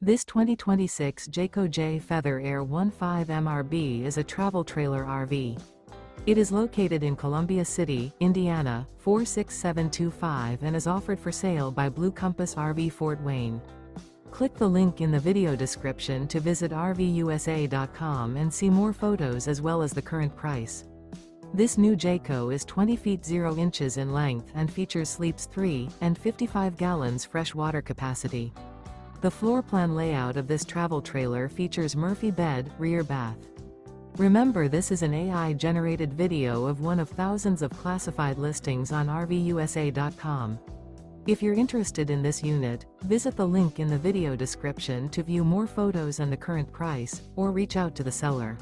This 2026 Jayco Jay Feather Air 15MRB is a travel trailer RV. It is located in Columbia City, Indiana, 46725 and is offered for sale by Blue Compass RV Fort Wayne. Click the link in the video description to visit RVUSA.com and see more photos as well as the current price. This new Jayco is 20 feet 0 inches in length and features sleeps 3 and 55 gallons fresh water capacity. The floor plan layout of this travel trailer features Murphy bed, rear bath. Remember, this is an AI-generated video of one of thousands of classified listings on RVUSA.com. If you're interested in this unit, visit the link in the video description to view more photos and the current price, or reach out to the seller.